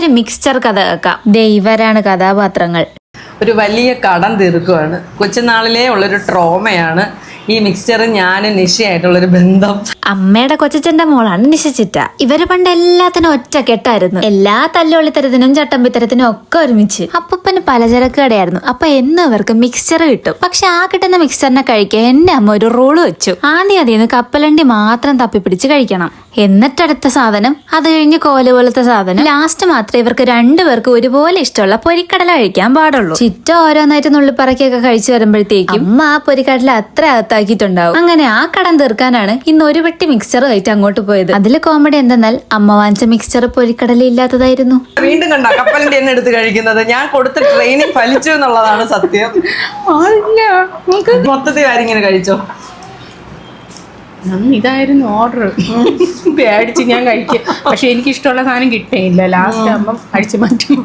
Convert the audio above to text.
ഒരു മിക്സ്ചർ കഥ കേൾക്കാം. ഇവരാണ് കഥാപാത്രങ്ങൾ. ഒരു വലിയ കടം തീർക്കുവാണ്. കൊച്ചുനാളിലേ ഉള്ളൊരു ട്രോമയാണ് ഈ മിക്സ്ചറും ഞാനും നിശയായിട്ടുള്ളൊരു ബന്ധം. അമ്മയുടെ കൊച്ചച്ഛന്റെ മോളാണ് നിശച്ചിറ്റ. ഇവര് പണ്ട് എല്ലാത്തിനും ഒറ്റ കെട്ടായിരുന്നു. എല്ലാ തല്ലുള്ളിത്തരത്തിനും ചട്ടമ്പിത്തരത്തിനും ഒക്കെ ഒരുമിച്ച്. അപ്പൂപ്പന് പലചരക്ക് കടയായിരുന്നു. അപ്പൊ എന്നും ഇവർക്ക് മിക്സ്ചർ കിട്ടും. പക്ഷെ ആ കിട്ടുന്ന മിക്സ്ചറിനെ കഴിക്കാൻ എന്റെ അമ്മ ഒരു റോള് വെച്ചു. ആദ്യം കപ്പലണ്ടി മാത്രം തപ്പിപ്പിടിച്ച് കഴിക്കണം. എന്നിട്ടടുത്ത സാധനം, അത് കഴിഞ്ഞ് കോല് പോലത്തെ സാധനം, ലാസ്റ്റ് മാത്രമേ ഇവർക്ക് രണ്ടുപേർക്കും ഒരുപോലെ ഇഷ്ടമുള്ള പൊരിക്കടല കഴിക്കാൻ പാടുള്ളൂ. ചിറ്റ ഓരോന്നായിട്ട് നുള്ളിപ്പറക്കിയൊക്കെ കഴിച്ചു വരുമ്പോഴത്തേക്കും അമ്മ ആ പൊരിക്കടല അത്ര അകത്താക്കിയിട്ടുണ്ടാവും. അങ്ങനെ ആ കടം തീർക്കാനാണ് ഇന്ന് ഒരു വെട്ടി മിക്സ്ചർ ആയിട്ട് അങ്ങോട്ട് പോയത്. അതില് കോമഡി എന്തെന്നാൽ അമ്മ വാങ്ങിച്ച മിക്സ്ചർ പൊരിക്കടല ഇല്ലാത്തതായിരുന്നു. വീണ്ടും കണ്ട കപ്പലണ്ടി എന്നെ എടുത്ത് കഴിക്കുന്നത് ഞാൻ കൊടുത്ത ട്രെയിനിങ് ഫലിച്ചു എന്നുള്ളതാണ് സത്യം. മൊത്തത്തിൽ ആരിങ്ങനെ കഴിച്ചോ? ഇതായിരുന്നു ഓർഡർ. പേടിച്ച് ഞാൻ കഴിക്കും. പക്ഷെ എനിക്ക് ഇഷ്ടമുള്ള സാധനം കിട്ടേയില്ല. ലാസ്റ്റ് ആകുമ്പം അടിച്ചു മാറ്റും.